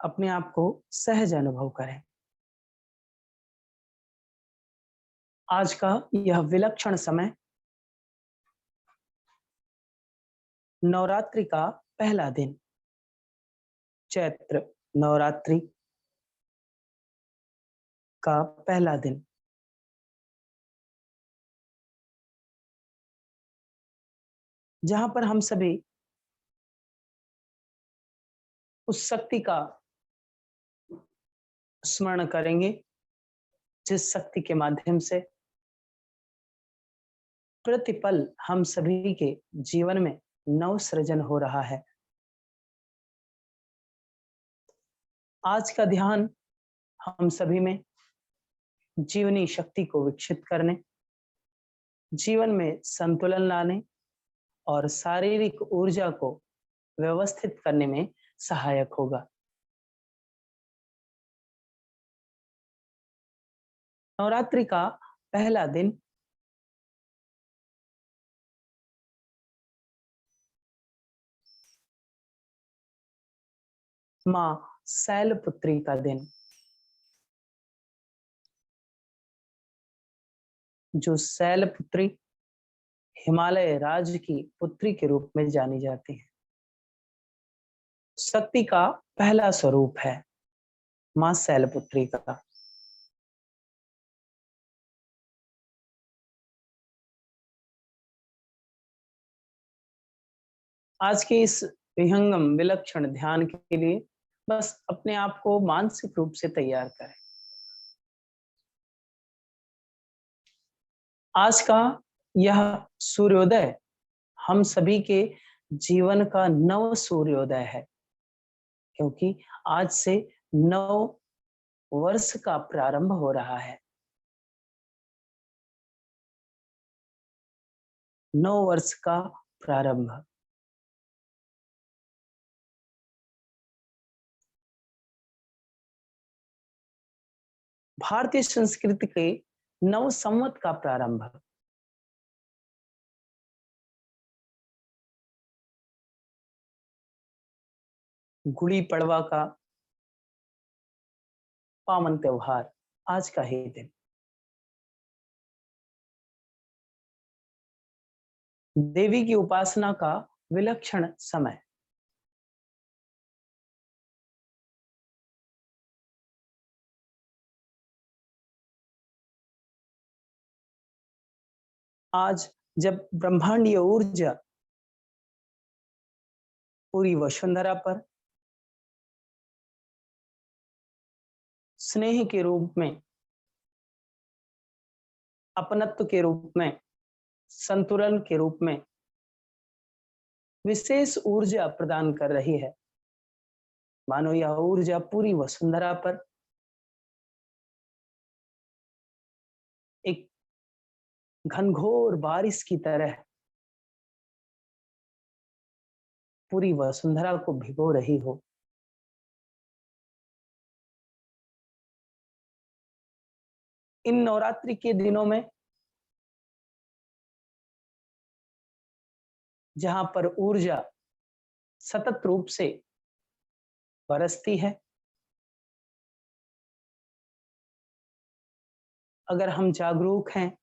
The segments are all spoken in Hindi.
अपने आप को सहज अनुभव करें। आज का यह विलक्षण समय नवरात्रि का पहला दिन, चैत्र नवरात्रि का पहला दिन, जहां पर हम सभी उस शक्ति का स्मरण करेंगे जिस शक्ति के माध्यम से प्रतिपल हम सभी के जीवन में नव सृजन हो रहा है। आज का ध्यान हम सभी में जीवनी शक्ति को विकसित करने, जीवन में संतुलन लाने और शारीरिक ऊर्जा को व्यवस्थित करने में सहायक होगा। नवरात्रि का पहला दिन मां शैलपुत्री का दिन, जो शैलपुत्री हिमालय राज्य की पुत्री के रूप में जानी जाती है। शक्ति का पहला स्वरूप है मां शैलपुत्री का। आज के इस विहंगम विलक्षण ध्यान के लिए बस अपने आप को मानसिक रूप से तैयार करें। आज का यह सूर्योदय हम सभी के जीवन का नव सूर्योदय है, क्योंकि आज से नव वर्ष का प्रारंभ हो रहा है। नव वर्ष का प्रारंभ। भारतीय संस्कृति के नव संवत का प्रारंभ। गुड़ी पड़वा का पावन त्योहार आज का ही दिन। देवी की उपासना का विलक्षण समय। आज जब ब्रह्मांडीय ऊर्जा पूरी वसुंधरा पर स्नेह के रूप में, अपनत्व के रूप में, संतुलन के रूप में विशेष ऊर्जा प्रदान कर रही है, मानो यह ऊर्जा पूरी वसुंधरा पर एक घनघोर बारिश की तरह पूरी वसुंधरा को भिगो रही हो। इन नवरात्रि के दिनों में जहां पर ऊर्जा सतत रूप से बरसती है, अगर हम जागरूक हैं,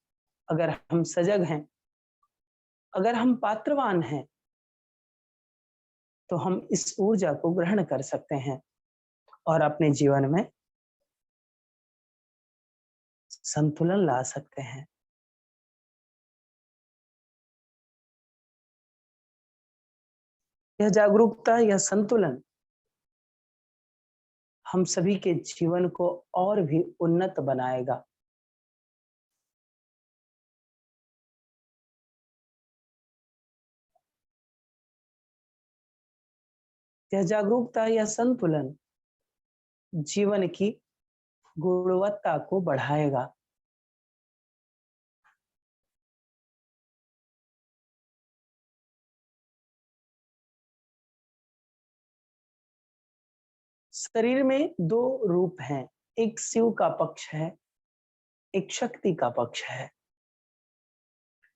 अगर हम सजग हैं, अगर हम पात्रवान हैं, तो हम इस ऊर्जा को ग्रहण कर सकते हैं और अपने जीवन में संतुलन ला सकते हैं। यह जागरूकता, यह संतुलन हम सभी के जीवन को और भी उन्नत बनाएगा। यह जागरूकता, यह संतुलन जीवन की गुणवत्ता को बढ़ाएगा। शरीर में दो रूप हैं, एक शिव का पक्ष है, एक शक्ति का पक्ष है।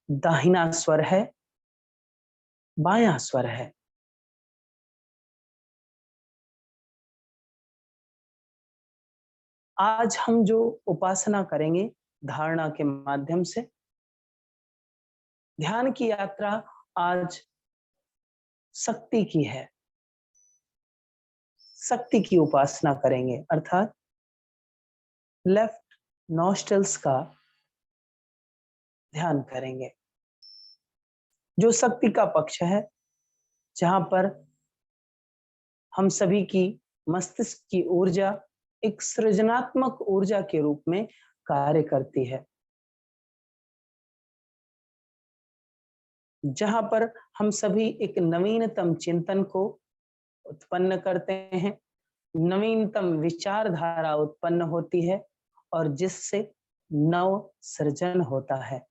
दाहिना स्वर है, बायां स्वर है। आज हम जो उपासना करेंगे धारणा के माध्यम से, ध्यान की यात्रा आज शक्ति की है। शक्ति की उपासना करेंगे अर्थात लेफ्ट नॉस्ट्रल्स का ध्यान करेंगे, जो शक्ति का पक्ष है, जहां पर हम सभी की मस्तिष्क की ऊर्जा एक सृजनात्मक ऊर्जा के रूप में कार्य करती है, जहां पर हम सभी एक नवीनतम चिंतन को उत्पन्न करते हैं, नवीनतम विचारधारा उत्पन्न होती है और जिससे नव सृजन होता है।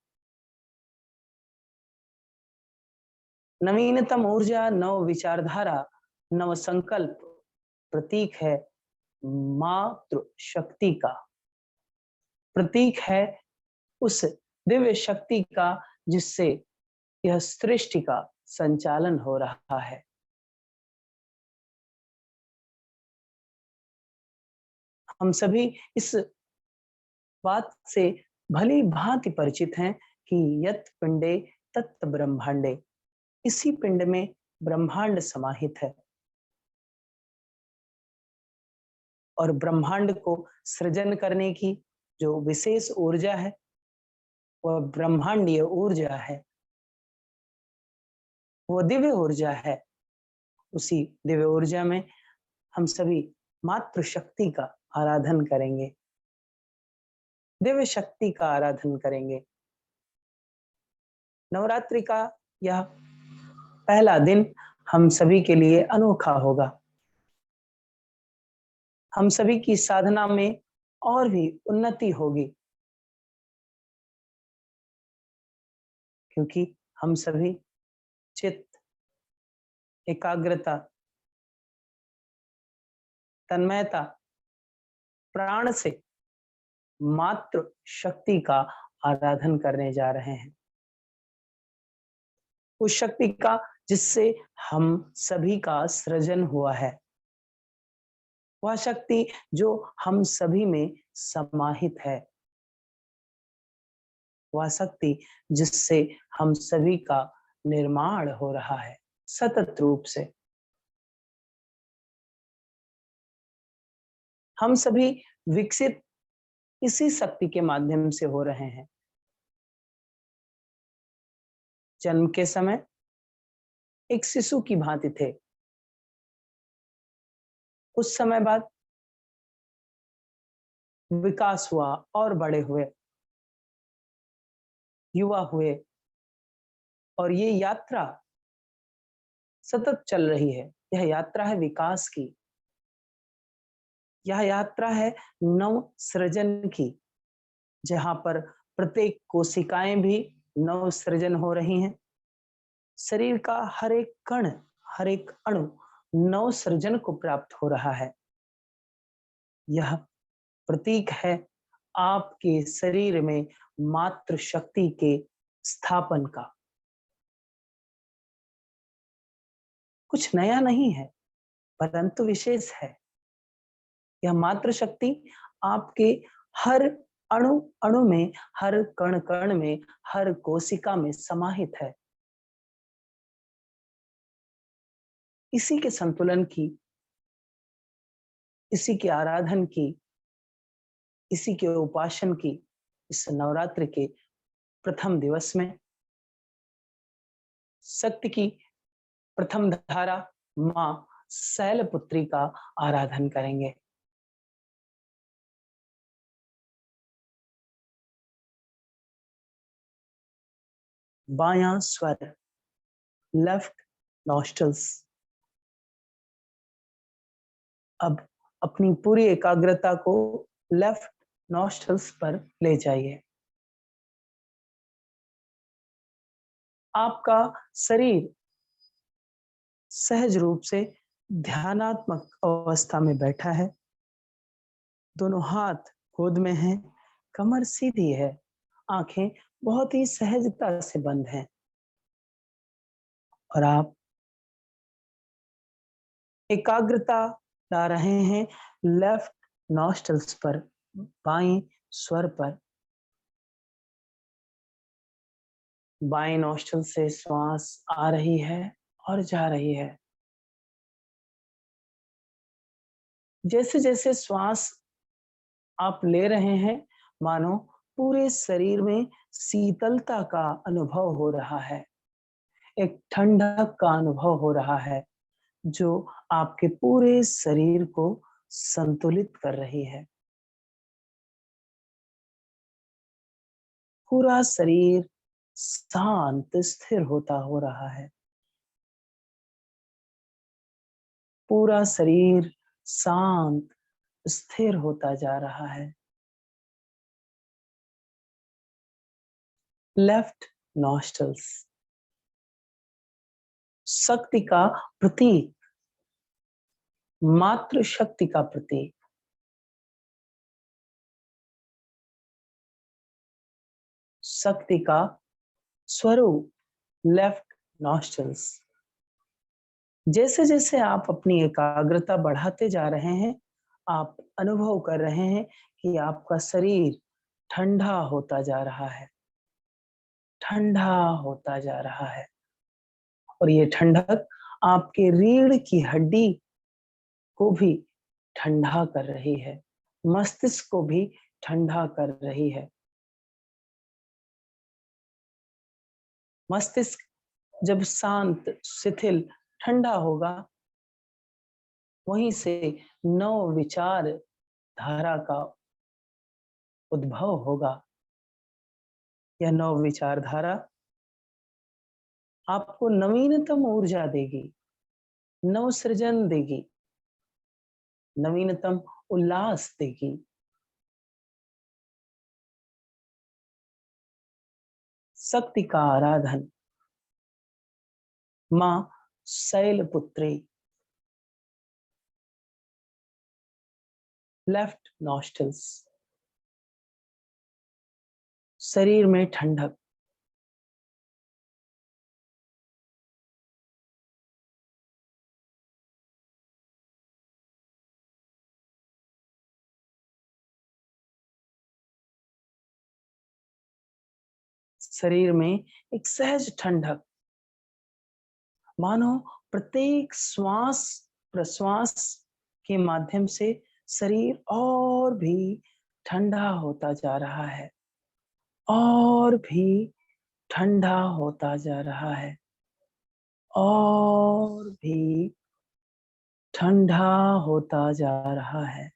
नवीनतम ऊर्जा, नव विचारधारा, नव संकल्प प्रतीक है मातृ शक्ति का, प्रतीक है उस दिव्य शक्ति का जिससे यह सृष्टि का संचालन हो रहा है। हम सभी इस बात से भली भांति परिचित हैं कि यत पिंडे तत् ब्रह्मांडे, इसी पिंड में ब्रह्मांड समाहित है और ब्रह्मांड को सृजन करने की जो विशेष ऊर्जा है वह ब्रह्मांडीय ऊर्जा है, वो दिव्य ऊर्जा है। उसी दिव्य ऊर्जा में हम सभी मातृ शक्ति का आराधन करेंगे, दिव्य शक्ति का आराधन करेंगे। नवरात्रि का यह पहला दिन हम सभी के लिए अनोखा होगा। हम सभी की साधना में और भी उन्नति होगी, क्योंकि हम सभी चित्त, एकाग्रता, तन्मयता, प्राण से मातृ शक्ति का आराधन करने जा रहे हैं, उस शक्ति का जिससे हम सभी का सृजन हुआ है, वह शक्ति जो हम सभी में समाहित है, वह शक्ति जिससे हम सभी का निर्माण हो रहा है सतत रूप से। हम सभी विकसित इसी शक्ति के माध्यम से हो रहे हैं। जन्म के समय एक शिशु की भांति थे, कुछ समय बाद विकास हुआ और बड़े हुए, युवा हुए और ये यात्रा सतत चल रही है। यह यात्रा है विकास की, यह यात्रा है नव सृजन की, जहां पर प्रत्येक कोशिकाएं भी नव सृजन हो रही हैं। शरीर का हर एक कण, हर एक अणु नव सृजन को प्राप्त हो रहा है। यह प्रतीक है आपके शरीर में मातृ शक्ति के स्थापन का। कुछ नया नहीं है, परंतु विशेष है। यह मातृ शक्ति आपके हर अणु अणु में, हर कण कण में, हर कोशिका में समाहित है। इसी के संतुलन की, इसी के आराधन की, इसी के उपासन की इस नवरात्रि के प्रथम दिवस में शक्ति की प्रथम धारा मां शैलपुत्री का आराधन करेंगे। बायां स्वर, लेफ्ट नॉस्ट्रल्स। अब अपनी पूरी एकाग्रता को लेफ्ट नॉस्ट्रल्स पर ले जाइए। आपका शरीर सहज रूप से ध्यानात्मक अवस्था में बैठा है, दोनों हाथ गोद में हैं, कमर सीधी है, आंखें बहुत ही सहजता से बंद हैं और आप एकाग्रता ला रहे हैं लेफ्ट नॉस्ट्रल्स पर, बाईं स्वर पर बाएं नोस्ट्रल से श्वास आ रही है और जा रही है। जैसे जैसे श्वास आप ले रहे हैं, मानो पूरे शरीर में शीतलता का अनुभव हो रहा है, एक ठंडक का अनुभव हो रहा है, जो आपके पूरे शरीर को संतुलित कर रही है। पूरा शरीर शांत स्थिर होता हो रहा है। पूरा शरीर शांत स्थिर होता जा रहा है। लेफ्ट नॉस्ट्रल्स शक्ति का प्रतीक, मातृ शक्ति का प्रतीक, शक्ति का स्वरूप, लेफ्ट नॉस्ट्रल्स। जैसे जैसे आप अपनी एकाग्रता बढ़ाते जा रहे हैं, आप अनुभव कर रहे हैं कि आपका शरीर ठंडा होता जा रहा है, ठंडा होता जा रहा है। और ये ठंडक आपके रीढ़ की हड्डी को भी ठंडा कर रही है, मस्तिष्क को भी ठंडा कर रही है। मस्तिष्क जब शांत, शिथिल, ठंडा होगा, वहीं से नव विचार धारा का उद्भव होगा। यह नव विचारधारा आपको नवीनतम ऊर्जा देगी, नव सृजन देगी, नवीनतम उल्लास देगी। शक्ति का आराधन, मां शैलपुत्री, लेफ्ट नॉस्ट्रल्स शरीर में ठंडक, शरीर में एक सहज ठंडक, मानो प्रत्येक श्वास प्रश्वास के माध्यम से शरीर और भी ठंडा होता जा रहा है, और भी ठंडा होता जा रहा है, और भी ठंडा होता जा रहा है।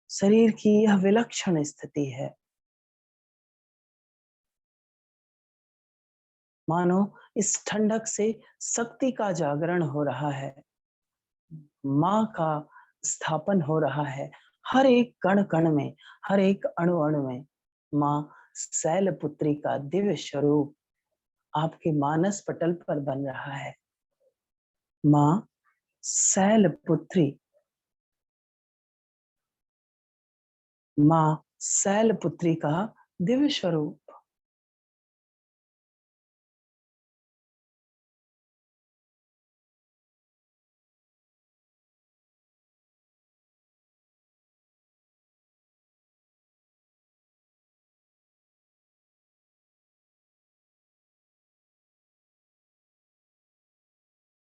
शरीर की यह विलक्षण स्थिति है, मानो इस ठंडक से शक्ति का जागरण हो रहा है, माँ का स्थापन हो रहा है। हर एक कण कण में, हर एक अणु अणु में माँ शैलपुत्री का दिव्य स्वरूप आपके मानस पटल पर बन रहा है। माँ शैलपुत्री, माँ शैलपुत्री का दिव्य स्वरूप।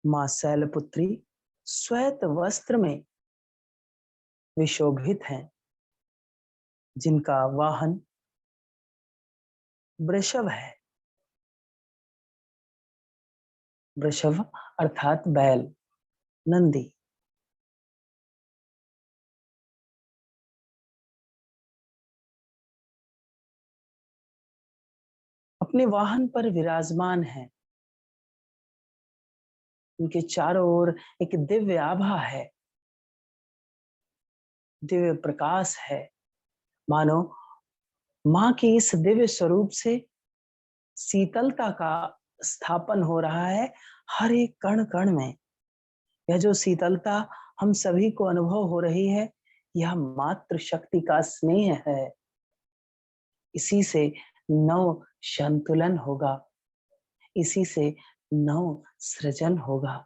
माँ शैलपुत्री श्वेत वस्त्र में विशोभित हैं, जिनका वाहन वृषभ है। वृषभ अर्थात बैल, नंदी। अपने वाहन पर विराजमान है। उनके चारों ओर एक दिव्य आभा है, दिव्य प्रकाश है, मानो माँ के इस दिव्य स्वरूप से शीतलता का स्थापन हो रहा है हर एक कण कण में। यह जो शीतलता हम सभी को अनुभव हो रही है, यह मातृ शक्ति का स्नेह है। इसी से नव संतुलन होगा, इसी से नव सृजन होगा।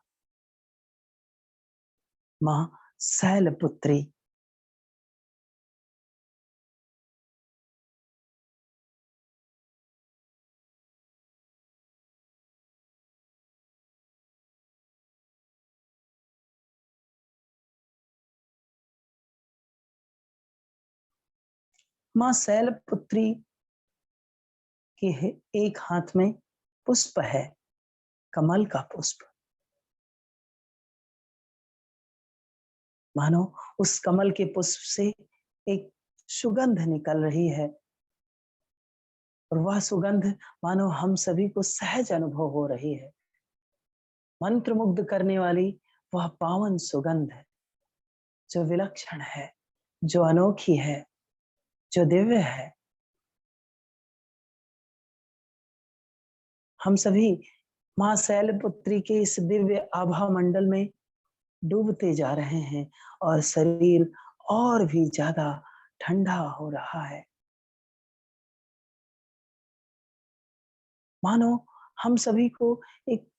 मां शैलपुत्री मां शैलपुत्री के एक हाथ में पुष्प है, कमल का पुष्प। मानो उस कमल के पुष्प से एक सुगंध निकल रही है और वह सुगंध मानो हम सभी को सहज अनुभव हो रही है। मंत्रमुग्ध करने वाली वह पावन सुगंध है, जो विलक्षण है, जो अनोखी है, जो दिव्य है। हम सभी मां शैलपुत्री के इस दिव्य आभा मंडल में डूबते जा रहे हैं और शरीर और भी ज्यादा ठंडा हो रहा है। मानो हम सभी को एक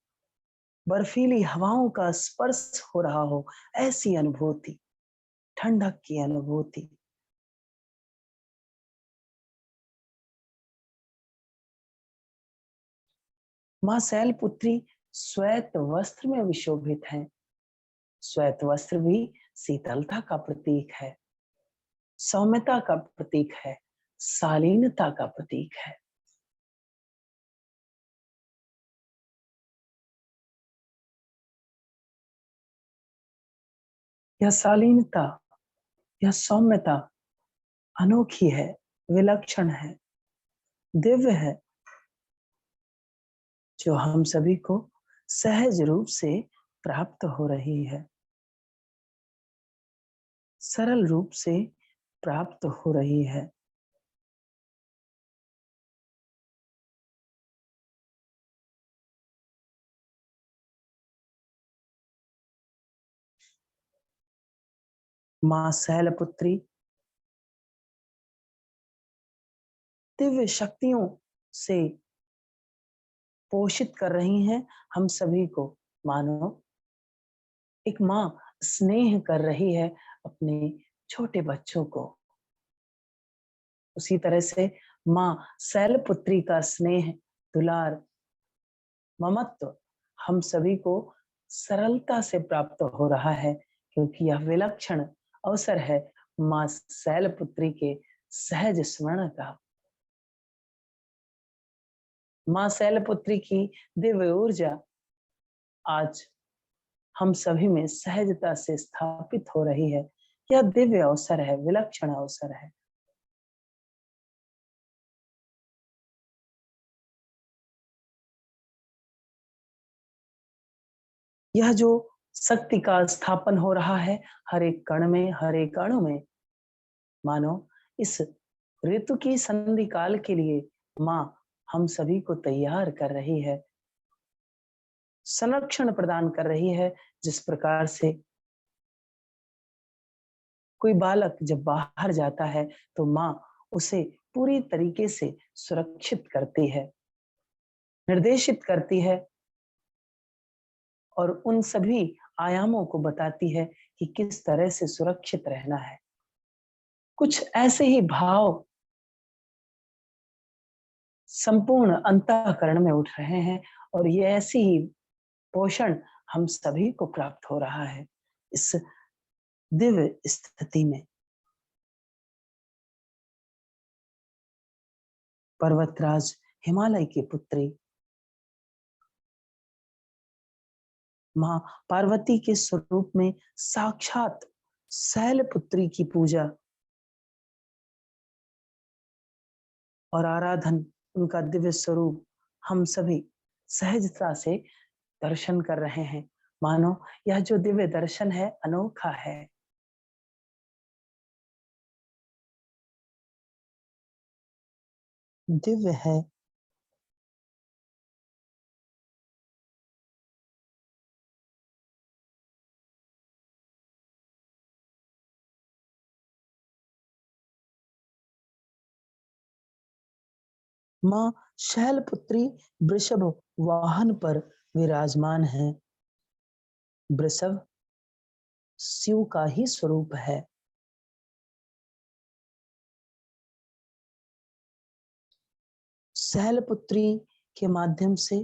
बर्फीली हवाओं का स्पर्श हो रहा हो, ऐसी अनुभूति, ठंडक की अनुभूति। मां शैलपुत्री श्वेत वस्त्र में विशोभित हैं। श्वेत वस्त्र भी शीतलता का प्रतीक है, सौम्यता का प्रतीक है, शालीनता का प्रतीक है। यह शालीनता, यह सौम्यता अनोखी है, विलक्षण है, दिव्य है, जो हम सभी को सहज रूप से प्राप्त हो रही है, सरल रूप से प्राप्त हो रही है। मां शैलपुत्री दिव्य शक्तियों से पोषित कर रही हैं हम सभी को। मानो एक माँ स्नेह कर रही है अपने छोटे बच्चों को, उसी तरह से माँ शैलपुत्री का स्नेह, दुलार, ममत्व हम सभी को सरलता से प्राप्त हो रहा है, क्योंकि यह विलक्षण अवसर है माँ शैलपुत्री के सहज स्मरण का। माँ शैलपुत्री की दिव्य ऊर्जा आज हम सभी में सहजता से स्थापित हो रही है। यह दिव्य अवसर है, विलक्षण अवसर है। यह जो शक्ति का स्थापन हो रहा है हर एक कण में, हर एक अणु में, मानो इस ऋतु की संधि काल के लिए माँ हम सभी को तैयार कर रही है, संरक्षण प्रदान कर रही है। जिस प्रकार से कोई बालक जब बाहर जाता है तो माँ उसे पूरी तरीके से सुरक्षित करती है, निर्देशित करती है और उन सभी आयामों को बताती है कि किस तरह से सुरक्षित रहना है। कुछ ऐसे ही भाव संपूर्ण अंतःकरण में उठ रहे हैं और ये ऐसी ही पोषण हम सभी को प्राप्त हो रहा है इस दिव्य स्थिति में। पर्वतराज हिमालय की पुत्री मां पार्वती के स्वरूप में साक्षात शैलपुत्री की पूजा और आराधन, उनका दिव्य स्वरूप हम सभी सहजता से दर्शन कर रहे हैं। मानो यह जो दिव्य दर्शन है अनोखा है, दिव्य है। माँ शैलपुत्री वृषभ वाहन पर विराजमान है। वृषभ शिव का ही स्वरूप है। शैलपुत्री के माध्यम से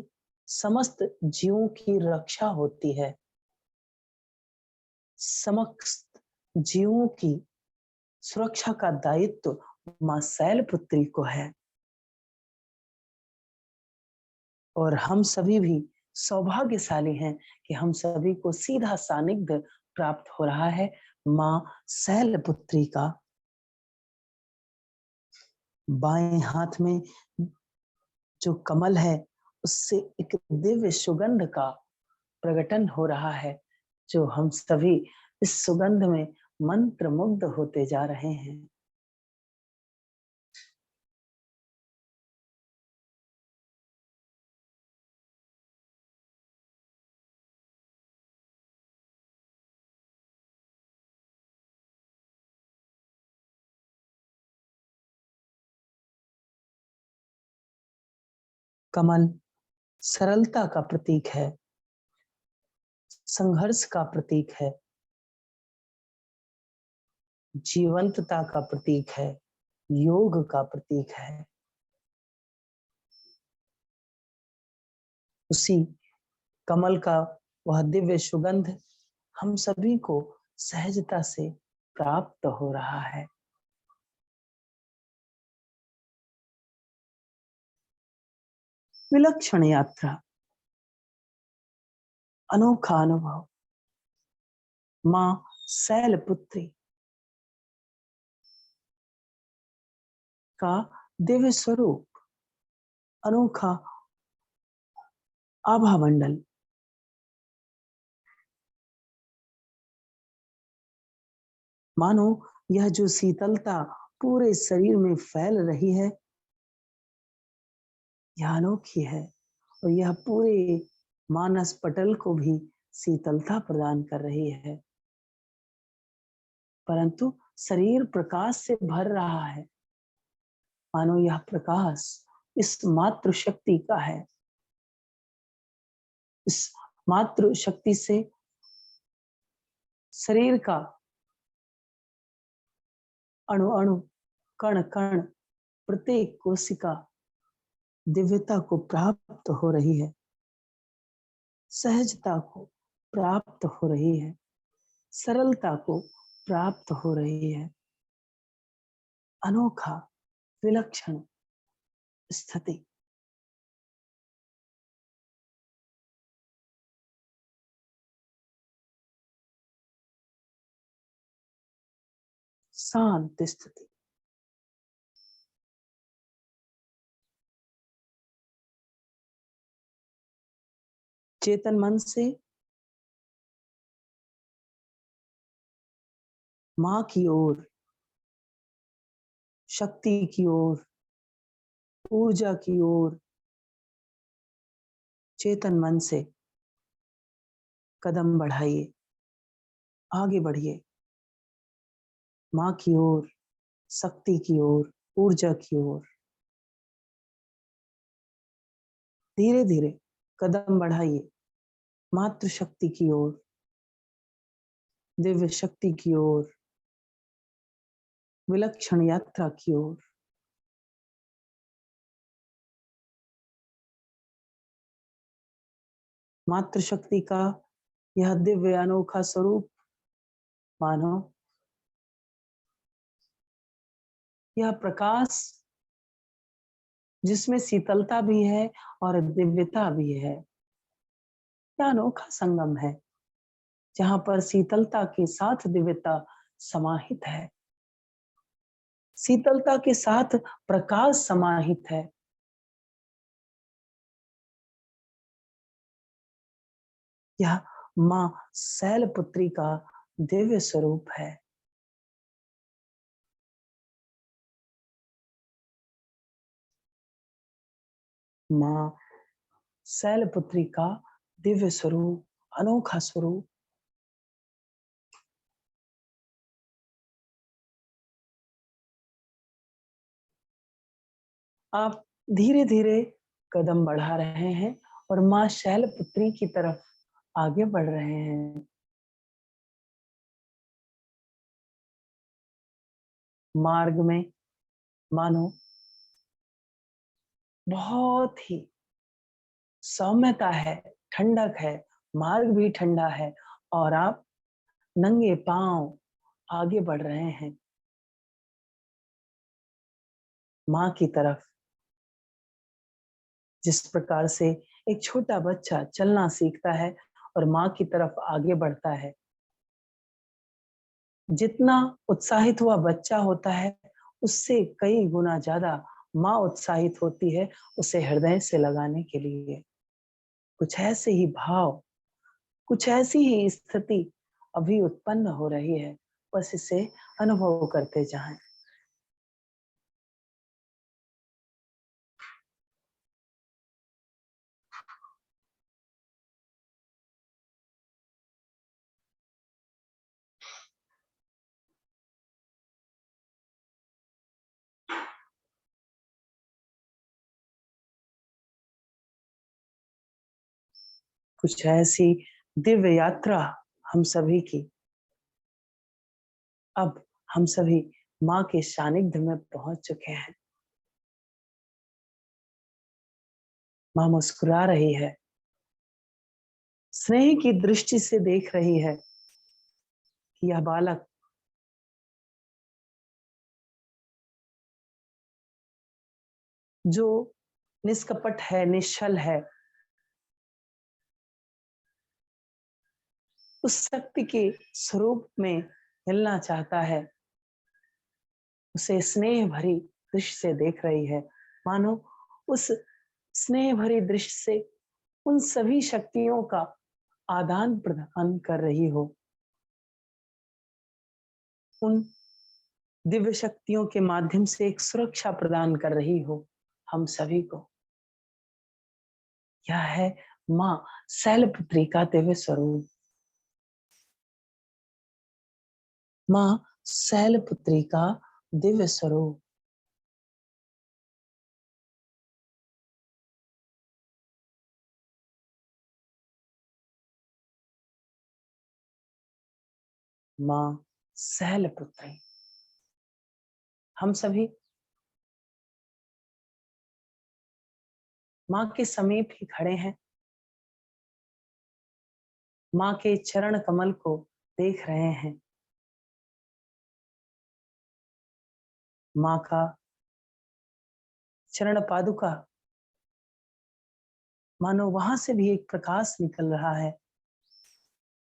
समस्त जीवों की रक्षा होती है। समस्त जीवों की सुरक्षा का दायित्व मां शैलपुत्री को है। और हम सभी भी सौभाग्यशाली हैं कि हम सभी को सीधा सानिध्य प्राप्त हो रहा है मां शैलपुत्री का। बाएं हाथ में जो कमल है उससे एक दिव्य सुगंध का प्रकटन हो रहा है, जो हम सभी इस सुगंध में मंत्र मुग्ध होते जा रहे हैं। कमल सरलता का प्रतीक है, संघर्ष का प्रतीक है, जीवंतता का प्रतीक है, योग का प्रतीक है। उसी कमल का वह दिव्य सुगंध हम सभी को सहजता से प्राप्त हो रहा है। विलक्षण यात्रा, अनोखा अनुभव, मां शैलपुत्री का दिव्य स्वरूप, अनोखा आभा मंडल। मानो यह जो शीतलता पूरे शरीर में फैल रही है, यह अनोखी है और यह पूरे मानस पटल को भी शीतलता प्रदान कर रही है। परंतु शरीर प्रकाश से भर रहा है, मानो यह प्रकाश इस मातृ शक्ति का है। इस मातृ शक्ति से शरीर का अणु अणु, कण कण, प्रत्येक कोशिका दिव्यता को प्राप्त हो रही है, सहजता को प्राप्त हो रही है, सरलता को प्राप्त हो रही है। अनोखा विलक्षण स्थिति। शांत स्थिति। चेतन मन से मां की ओर, शक्ति की ओर, ऊर्जा की ओर चेतन मन से कदम बढ़ाइए, आगे बढ़िए, मां की ओर, शक्ति की ओर, ऊर्जा की ओर। धीरे धीरे कदम बढ़ाइए मातृशक्ति की ओर, दिव्य शक्ति की ओर, विलक्षण यात्रा की ओर। मातृशक्ति का यह दिव्य अनोखा स्वरूप मानो यह प्रकाश जिसमें शीतलता भी है और दिव्यता भी है। यह अनोखा संगम है जहां पर शीतलता के साथ दिव्यता समाहित है, शीतलता के साथ प्रकाश समाहित है। यह मां शैलपुत्री का दिव्य स्वरूप है। मां शैलपुत्री का दिव्य स्वरूप, अनोखा स्वरूप। आप धीरे धीरे कदम बढ़ा रहे हैं और माँ शैलपुत्री की तरफ आगे बढ़ रहे हैं। मार्ग में मानो बहुत ही सौम्यता है, ठंडक है, मार्ग भी ठंडा है और आप नंगे पांव आगे बढ़ रहे हैं माँ की तरफ। जिस प्रकार से एक छोटा बच्चा चलना सीखता है और माँ की तरफ आगे बढ़ता है, जितना उत्साहित हुआ बच्चा होता है, उससे कई गुना ज्यादा माँ उत्साहित होती है उसे हृदय से लगाने के लिए। कुछ ऐसे ही भाव, कुछ ऐसी ही स्थिति अभी उत्पन्न हो रही है, बस इसे अनुभव करते जाएं। कुछ ऐसी दिव्य यात्रा हम सभी की, अब हम सभी माँ के सानिध्य में पहुंच चुके हैं। माँ मुस्कुरा रही है, स्नेह की दृष्टि से देख रही है कि यह बालक जो निष्कपट है, निश्चल है, उस शक्ति के स्वरूप में मिलना चाहता है, उसे स्नेह भरी दृष्टि से देख रही है। मानो उस स्नेह भरी दृष्टि से उन सभी शक्तियों का आदान प्रदान कर रही हो, उन दिव्य शक्तियों के माध्यम से एक सुरक्षा प्रदान कर रही हो हम सभी को। यह है माँ शैलपुत्री का दिव्य स्वरूप। माँ शैलपुत्री का दिव्य स्वरूप। माँ शैलपुत्री। हम सभी माँ के समीप ही खड़े हैं, माँ के चरण कमल को देख रहे हैं। माँ का चरण पादुका, मानो वहां से भी एक प्रकाश निकल रहा है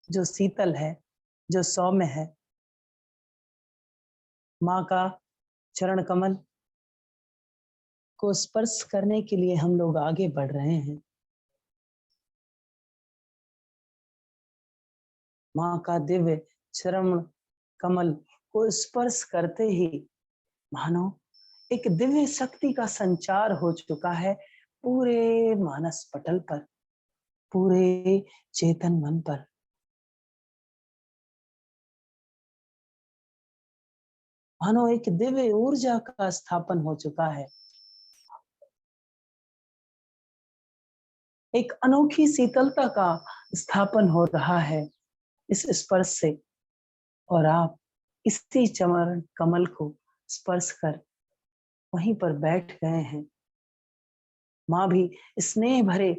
जो शीतल है, जो सौम्य है। माँ का चरण कमल को स्पर्श करने के लिए हम लोग आगे बढ़ रहे हैं। माँ का दिव्य चरण कमल को स्पर्श करते ही मानो एक दिव्य शक्ति का संचार हो चुका है पूरे मानस पटल पर, पूरे चेतन मन पर। मानो एक दिव्य ऊर्जा का स्थापन हो चुका है, एक अनोखी शीतलता का स्थापन हो रहा है इस स्पर्श से। और आप इसी चरण कमल को स्पर्श कर वहीं पर बैठ गए हैं। माँ भी स्नेह भरे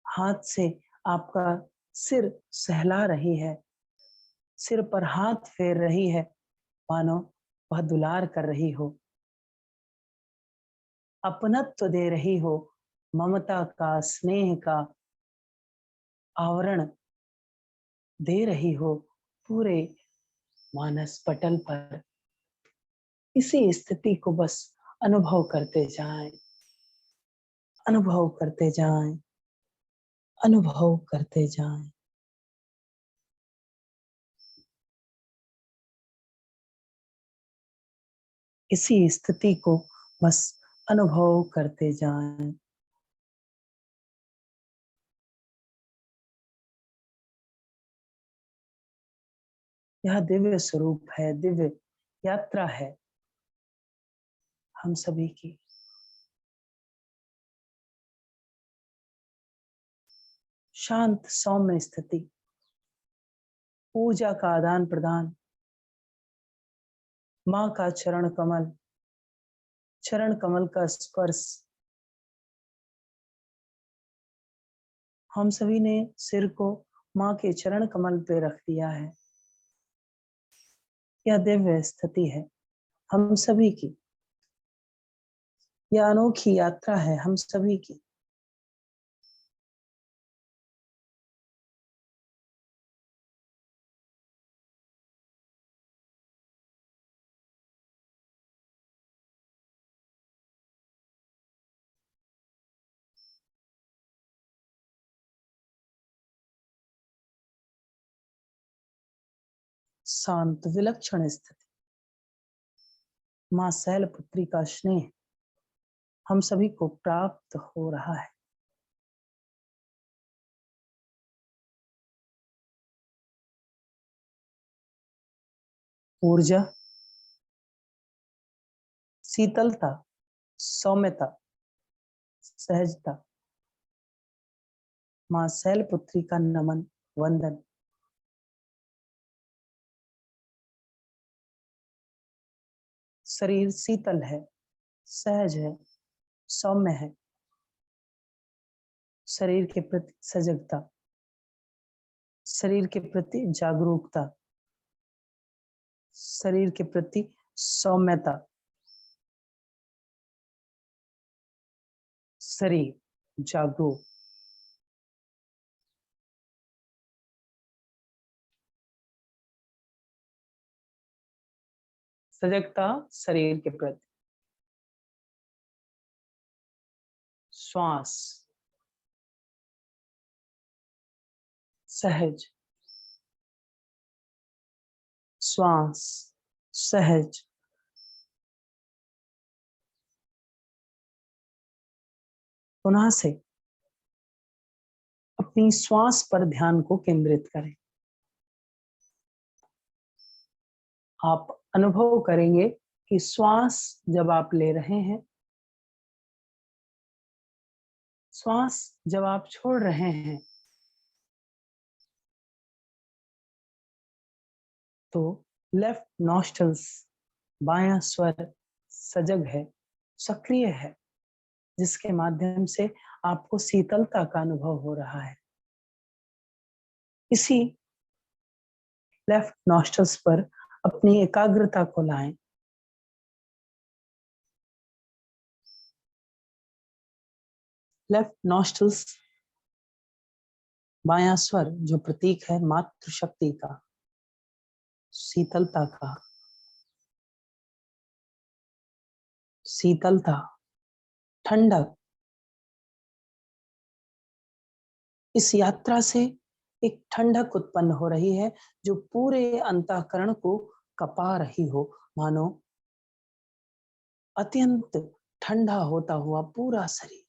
हाथ से आपका सिर सहला रही है, सिर पर हाथ फेर रही है, मानो वह दुलार कर रही हो, अपनत्व दे रही हो, ममता का, स्नेह का आवरण दे रही हो पूरे मानस पटल पर। इसी स्थिति को बस अनुभव करते जाएं, अनुभव करते जाएं, अनुभव करते जाएं। इसी स्थिति को बस अनुभव करते जाएं। यह दिव्य स्वरूप है, दिव्य यात्रा है। हम सभी की शांत सौम्य स्थिति, ऊर्जा का आदान प्रदान, माँ का चरण कमल का स्पर्श। हम सभी ने सिर को माँ के चरण कमल पे रख दिया है। यह दिव्य स्थिति है हम सभी की, यह अनोखी यात्रा है हम सभी की। शांत विलक्षण स्थिति, माँ शैलपुत्री का स्नेह हम सभी को प्राप्त हो रहा है। ऊर्जा, शीतलता, सौम्यता, सहजता, माँ शैलपुत्री का नमन वंदन। शरीर शीतल है, सहज है, सौम्य है। शरीर के प्रति सजगता, शरीर के प्रति जागरूकता, शरीर के प्रति सौम्यता। शरीर जागरूक, सजगता शरीर के प्रति। श्वास सहज, श्वास सहज। पुनः से अपनी श्वास पर ध्यान को केंद्रित करें। आप अनुभव करेंगे कि श्वास जब आप ले रहे हैं, श्वास जब आप छोड़ रहे हैं, तो लेफ्ट नॉस्ट्रल्स, बायां स्वर सजग है, सक्रिय है, जिसके माध्यम से आपको शीतलता का अनुभव हो रहा है। इसी लेफ्ट नॉस्ट्रल्स पर अपनी एकाग्रता को लाएं। लेफ्ट नॉस्ट्रल्स, बायां स्वर जो प्रतीक है मातृ शक्ति का, शीतलता का, शीतलता, ठंडक। इस यात्रा से एक ठंडक उत्पन्न हो रही है जो पूरे अंतःकरण को कपा रही हो, मानो अत्यंत ठंडा होता हुआ पूरा शरीर।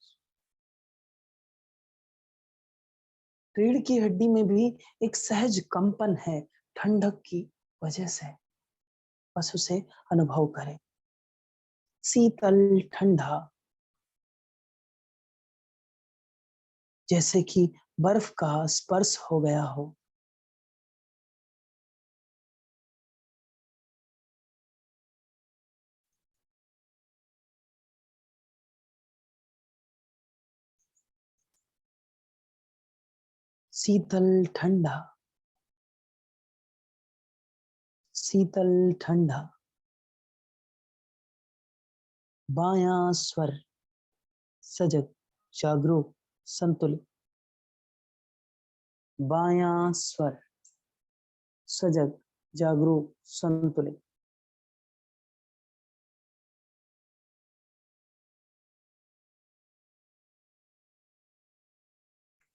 रीढ़ की हड्डी में भी एक सहज कंपन है ठंडक की वजह से, बस उसे अनुभव करें। शीतल ठंडा, जैसे कि बर्फ का स्पर्श हो गया हो। शीतल ठंडा, शीतल ठंडा। बायां स्वर सजग, जागरूक, संतुलित। बायां स्वर सजग, जागरूक, संतुलित।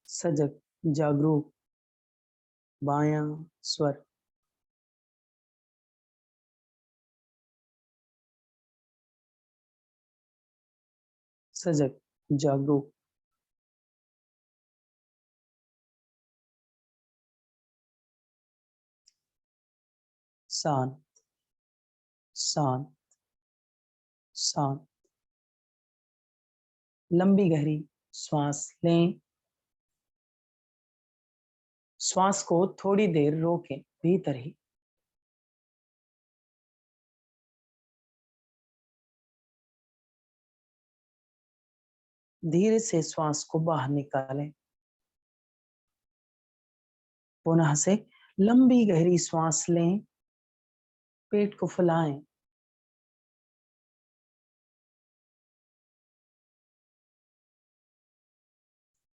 सजग, जागरूक, बायां स्वर। सजग, जागरूक। शांत, शांत, शांत। लंबी गहरी श्वास लें। श्वास को थोड़ी देर रोकें भीतर ही। धीरे से श्वास को बाहर निकालें। पुनः से लंबी गहरी श्वास लें। पेट को फुलाएं।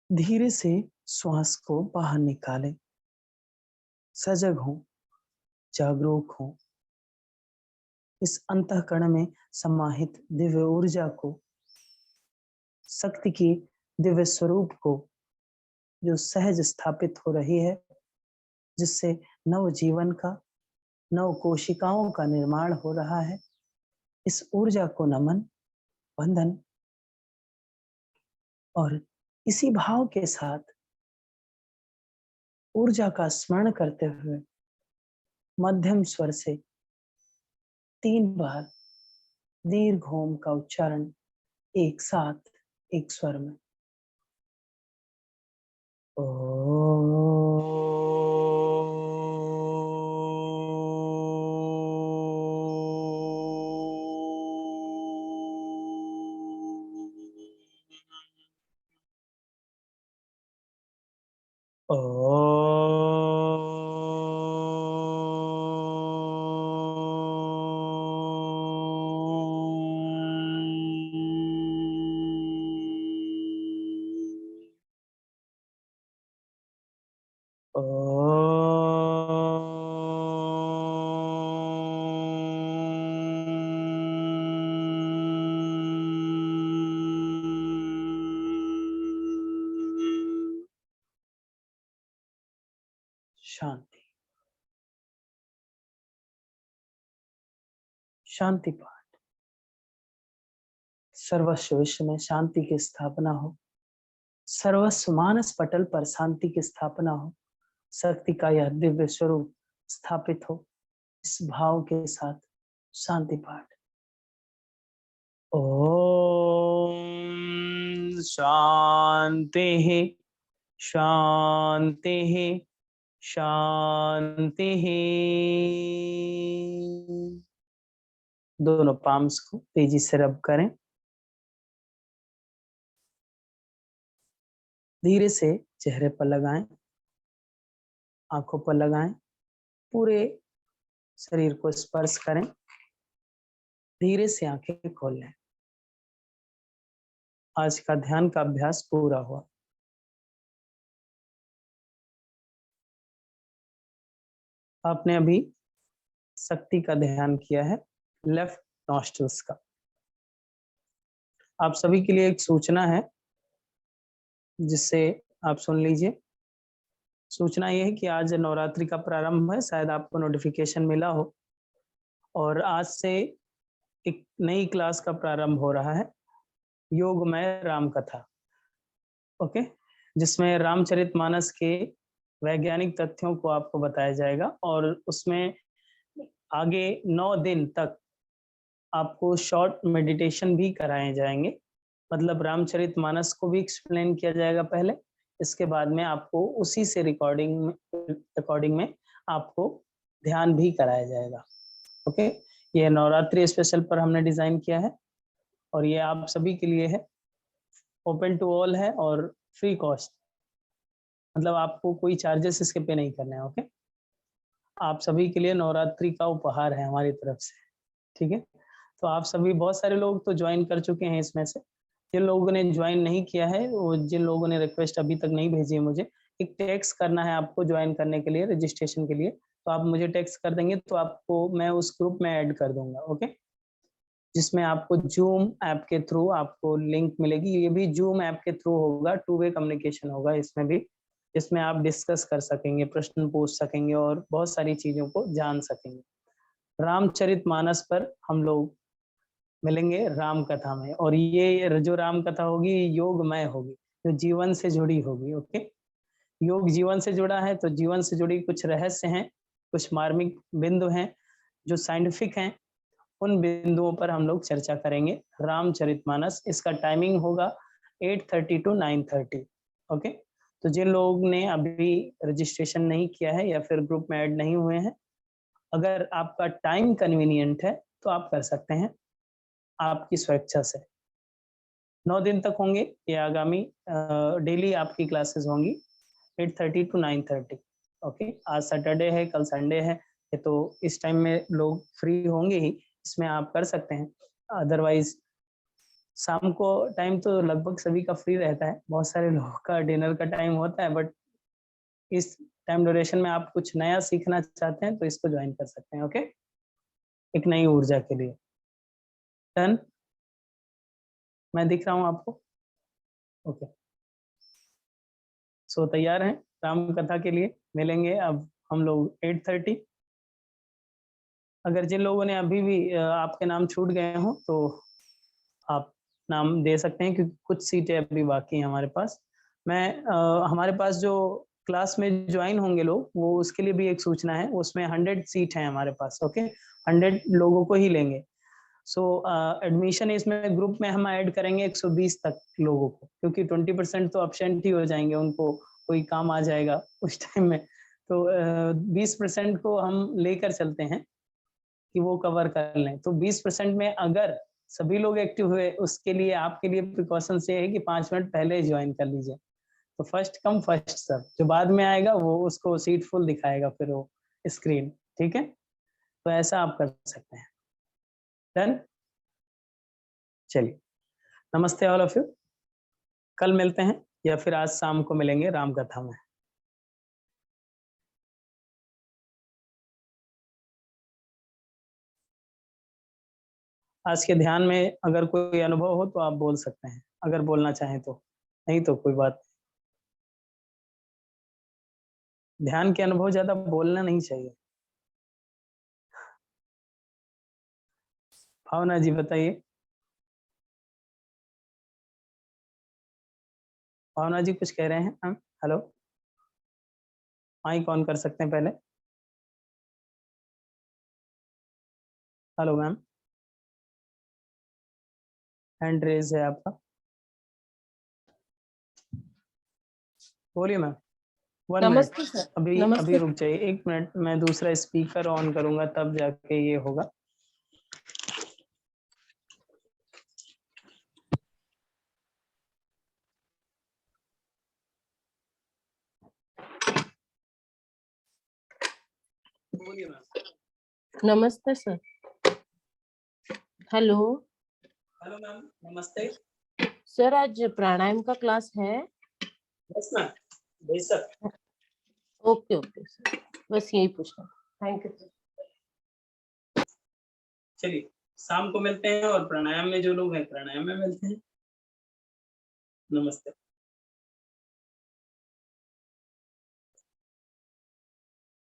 धीरे से श्वास को बाहर निकालें। सजग हो, जागरूक हो। इस अंतःकरण में समाहित दिव्य ऊर्जा को, शक्ति की दिव्य स्वरूप को, जो सहज स्थापित हो रही है, जिससे नव जीवन का, नव कोशिकाओं का निर्माण हो रहा है, इस ऊर्जा को नमन, वंदन। और इसी भाव के साथ ऊर्जा का स्मरण करते हुए मध्यम स्वर से 3 बार दीर्घ ओम का उच्चारण एक साथ एक स्वर में। शांति। शांति पाठ। सर्वस्व विश्व में शांति की स्थापना हो। सर्वस्व मानस पटल पर शांति की स्थापना हो। शक्ति का यह दिव्य स्वरूप स्थापित हो। इस भाव के साथ शांति पाठ। ओम शांति शांति शांति। दोनों पाम्स को तेजी से रब करें। धीरे से चेहरे पर लगाएं, आंखों पर लगाएं, पूरे शरीर को स्पर्श करें। धीरे से आंखें खोल लें। आज का ध्यान का अभ्यास पूरा हुआ। आपने अभी शक्ति का ध्यान किया है, लेफ्ट नॉस्ट्रल्स का। आप सभी के लिए एक सूचना है जिससे आप सुन लीजिए। सूचना यह है कि आज नवरात्रि का प्रारंभ है, शायद आपको नोटिफिकेशन मिला हो। और आज से एक नई क्लास का प्रारंभ हो रहा है, योगमय राम कथा। ओके, जिसमें रामचरितमानस के वैज्ञानिक तथ्यों को आपको बताया जाएगा और उसमें आगे 9 दिन तक आपको शॉर्ट मेडिटेशन भी कराए जाएंगे। मतलब रामचरितमानस को भी एक्सप्लेन किया जाएगा पहले, इसके बाद में आपको उसी से रिकॉर्डिंग में आपको ध्यान भी कराया जाएगा। ओके, ये नवरात्रि स्पेशल पर हमने डिजाइन किया है और ये आप सभी के लिए है, ओपन टू ऑल है और फ्री कॉस्ट। मतलब आपको कोई चार्जेस इसके पे नहीं करने हैं। ओके, आप सभी के लिए नवरात्रि का उपहार है हमारी तरफ से। ठीक है, तो आप सभी, बहुत सारे लोग तो ज्वाइन कर चुके हैं इसमें से। जिन लोगों ने ज्वाइन नहीं किया है, वो जिन लोगों ने रिक्वेस्ट अभी तक नहीं भेजी है, मुझे एक टेक्स्ट करना है आपको ज्वाइन करने के लिए, रजिस्ट्रेशन के लिए। तो आप मुझे टेक्स्ट कर देंगे तो आपको मैं उस ग्रुप में ऐड कर दूंगा। ओके, जिसमें आपको जूम ऐप के थ्रू आपको लिंक मिलेगी। ये भी जूम ऐप के थ्रू होगा, 2 वे कम्युनिकेशन होगा इसमें भी, जिसमें आप डिस्कस कर सकेंगे, प्रश्न पूछ सकेंगे और बहुत सारी चीजों को जान सकेंगे। रामचरितमानस पर हम लोग मिलेंगे राम कथा में, और ये जो राम कथा होगी योगमय होगी, जो जीवन से जुड़ी होगी। ओके, योग जीवन से जुड़ा है, तो जीवन से जुड़ी कुछ रहस्य हैं, कुछ मार्मिक बिंदु हैं जो साइंटिफिक हैं, उन बिंदुओं पर हम लोग चर्चा करेंगे। रामचरितमानस, इसका टाइमिंग होगा 8:30 to 9:30। ओके, तो जिन लोगों ने अभी रजिस्ट्रेशन नहीं किया है या फिर ग्रुप में ऐड नहीं हुए हैं, अगर आपका टाइम कन्वीनियंट है तो आप कर सकते हैं आपकी स्वेच्छा से। 9 दिन तक होंगे ये आगामी डेली आपकी क्लासेस होंगी 8:30 to 9:30। ओके, आज सैटरडे है, कल संडे है, तो इस टाइम में लोग फ्री होंगे ही, इसमें आप कर सकते हैं। अदरवाइज शाम को टाइम तो लगभग सभी का फ्री रहता है, बहुत सारे लोगों का डिनर का टाइम होता है, बट इस टाइम ड्यूरेशन में आप कुछ नया सीखना चाहते हैं तो इसको ज्वाइन कर सकते हैं। ओके, एक नई ऊर्जा के लिए। डन, मैं दिख रहा हूँ आपको? ओके, सो तैयार हैं राम कथा के लिए? मिलेंगे अब हम लोग 8:30। अगर जिन लोगों ने अभी भी आपके नाम छूट गए हों तो आप नाम दे सकते हैं, क्योंकि कुछ सीटें अभी बाकी हैं हमारे पास। हमारे पास जो क्लास में ज्वाइन होंगे लोग, वो उसके लिए भी एक सूचना है, उसमें 100 सीट है हमारे पास। ओके, 100 लोगों को ही लेंगे। सो एडमिशन इसमें ग्रुप में हम ऐड करेंगे 120 तक लोगों को, क्योंकि 20% तो एब्सेंट ही हो जाएंगे, उनको कोई काम आ जाएगा उस टाइम में, तो 20% को हम लेकर चलते हैं कि वो कवर कर लें। तो 20% में अगर सभी लोग एक्टिव हुए, उसके लिए आपके लिए प्रिकॉशन ये है कि 5 मिनट पहले ज्वाइन कर लीजिए। तो फर्स्ट कम फर्स्ट सर्व, जो बाद में आएगा वो उसको सीट फुल दिखाएगा फिर वो स्क्रीन। ठीक है, तो ऐसा आप कर सकते हैं। डन, चलिए, नमस्ते ऑल ऑफ यू। कल मिलते हैं या फिर आज शाम को मिलेंगे राम कथा में। आज के ध्यान में अगर कोई अनुभव हो तो आप बोल सकते हैं, अगर बोलना चाहें तो, नहीं तो कोई बात। ध्यान के अनुभव ज्यादा बोलना नहीं चाहिए। भावना जी बताइए। भावना जी कुछ कह रहे हैं हम? हेलो, माइक ऑन कर सकते हैं पहले। हेलो मैम, हैंड रेज है आपका, बोलिए मैम। 1 मिनट, नमस्ते सर। अभी नमस्ते। रुक जाइए 1 मिनट, मैं दूसरा स्पीकर ऑन करूंगा तब जाके ये होगा। बोलिए मैम। नमस्ते सर। हेलो। हेलो मैम, नमस्ते। सर आज प्राणायाम का क्लास है? यस मैम, बेशक। ओके ओके सर, बस यही पूछना। Thank you sir. चलिए, शाम को मिलते हैं, और प्राणायाम में जो लोग हैं प्राणायाम में मिलते हैं। नमस्ते।